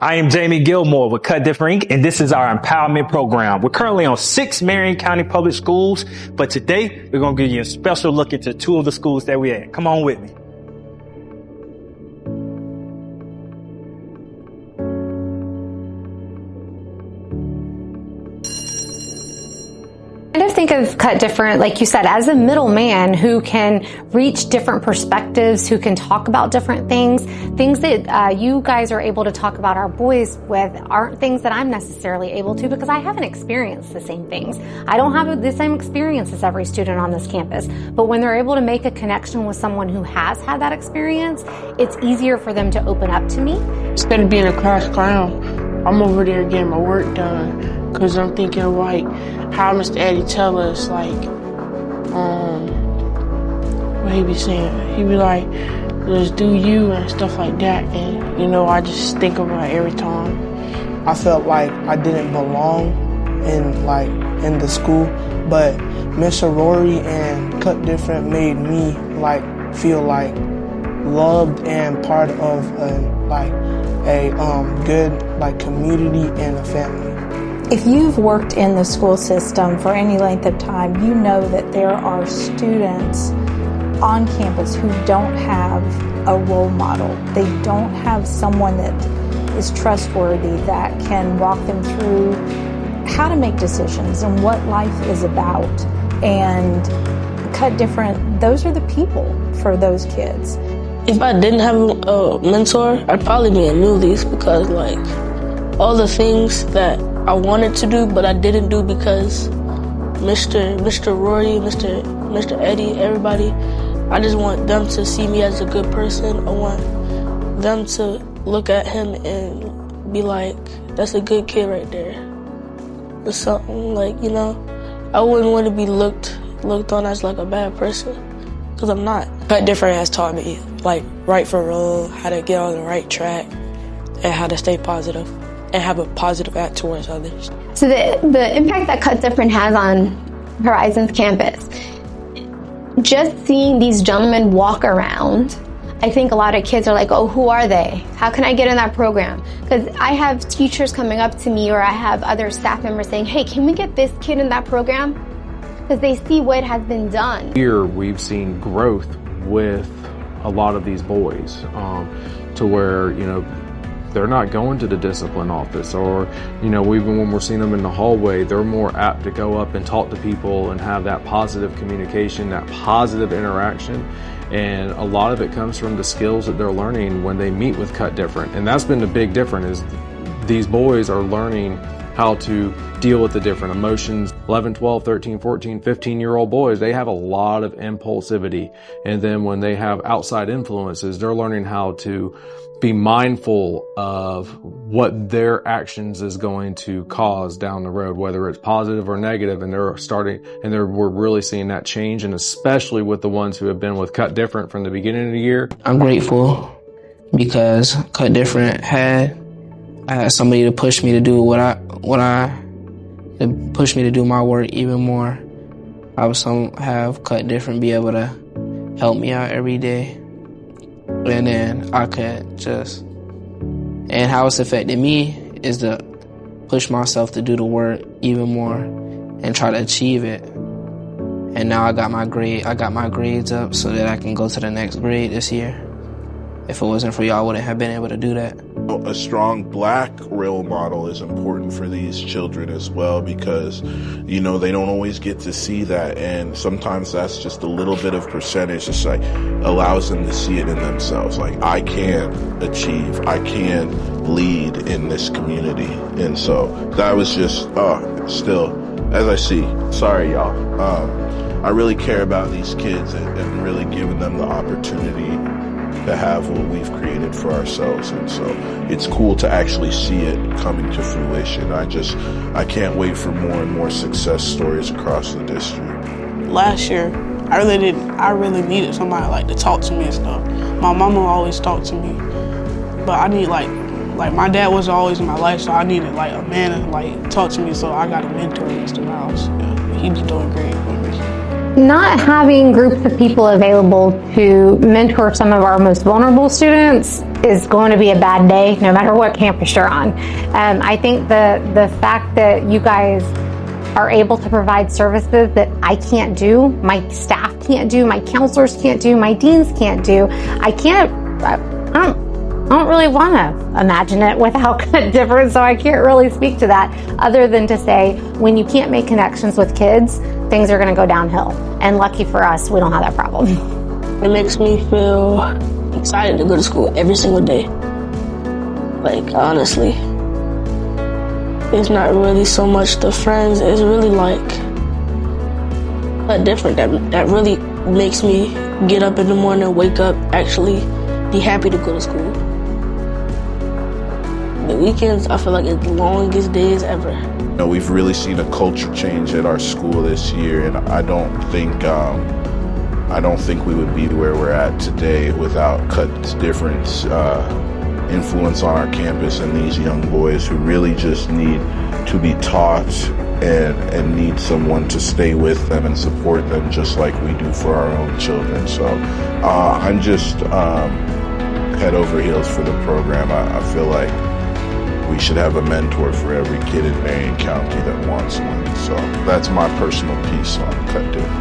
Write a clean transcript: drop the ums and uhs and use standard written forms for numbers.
I am Jamie Gilmore with Cut Different Inc., and this is our empowerment program. We're currently on 6 Marion County Public Schools, but today we're going to give you a special look into 2 of the schools that we're at. Come on with me. I think of Cut Different, like you said, as a middleman who can reach different perspectives, who can talk about different things that you guys are able to talk about our boys with aren't things that I'm necessarily able to because I haven't experienced the same things. I don't have the same experience as every student on this campus, but when they're able to make a connection with someone who has had that experience, it's easier for them to open up to me. Instead of being a class clown, I'm over there getting my work done. Cause I'm thinking like how Mr. Eddie tell us like, what he be saying? He be like, just do you and stuff like that. And you know, I just think about it every time. I felt like I didn't belong in the school, but Miss Rory and Cut Different made me like feel like loved and part of a good like community and a family. If you've worked in the school system for any length of time, you know that there are students on campus who don't have a role model. They don't have someone that is trustworthy that can walk them through how to make decisions and what life is about. And Cut Different, those are the people for those kids. If I didn't have a mentor, I'd probably be a newlies because like all the things that I wanted to do, but I didn't do because Mr. Rory, Mr. Eddie, everybody, I just want them to see me as a good person. I want them to look at him and be like, that's a good kid right there. Or something like, you know, I wouldn't want to be looked on as like a bad person, because I'm not. Cut Different has taught me like right from wrong, how to get on the right track, and how to stay positive and have a positive act towards others. So the impact that Cut Different has on Horizons campus, just seeing these gentlemen walk around, I think a lot of kids are like, oh, who are they? How can I get in that program? Because I have teachers coming up to me, or I have other staff members saying, hey, can we get this kid in that program? Because they see what has been done. Here we've seen growth with a lot of these boys to where, you know, they're not going to the discipline office, or, you know, even when we're seeing them in the hallway, they're more apt to go up and talk to people and have that positive communication, that positive interaction. And a lot of it comes from the skills that they're learning when they meet with Cut Different. And that's been the big difference, is these boys are learning how to deal with the different emotions. 11, 12, 13, 14, 15-year-old boys, they have a lot of impulsivity. And then when they have outside influences, they're learning how to be mindful of what their actions is going to cause down the road, whether it's positive or negative. And we're really seeing that change, and especially with the ones who have been with Cut Different from the beginning of the year. I'm grateful because Cut Different I had somebody to push me to do to push me to do my work even more. I was have Cut Different be able to help me out every day. And then I could and how it's affected me is to push myself to do the work even more and try to achieve it. And now I got my grades up so that I can go to the next grade this year. If it wasn't for y'all, I wouldn't have been able to do that. A strong black role model is important for these children as well, because, you know, they don't always get to see that, and sometimes that's just a little bit of percentage. Just like allows them to see it in themselves. Like, I can achieve, I can lead in this community. And so that was just, still, as I see, sorry y'all, I really care about these kids and really giving them the opportunity to have what we've created for ourselves. And so it's cool to actually see it coming to fruition. I can't wait for more and more success stories across the district. Last year, I really needed somebody like to talk to me and stuff. My mama always talked to me, but I need like my dad was always in my life, so I needed like a man to like talk to me. So I got a mentor, Mr. Miles. Yeah, he be doing great for me. Not having groups of people available to mentor some of our most vulnerable students is going to be a bad day, no matter what campus you're on. I think the fact that you guys are able to provide services that I can't do, my staff can't do, my counselors can't do, my deans can't do, I don't really want to imagine it without Cut Different, so I can't really speak to that other than to say when you can't make connections with kids, things are going to go downhill. And lucky for us, we don't have that problem. It makes me feel excited to go to school every single day. Like, honestly, it's not really so much the friends, it's really like Cut Different that really makes me get up in the morning, wake up, actually be happy to go to school. The weekends, I feel like it's the longest days ever. You know, we've really seen a culture change at our school this year, and I don't think we would be where we're at today without Cut Different's influence on our campus and these young boys who really just need to be taught and need someone to stay with them and support them just like we do for our own children. So I'm just head over heels for the program. I feel like we should have a mentor for every kid in Marion County that wants one. So that's my personal piece on Cut Different.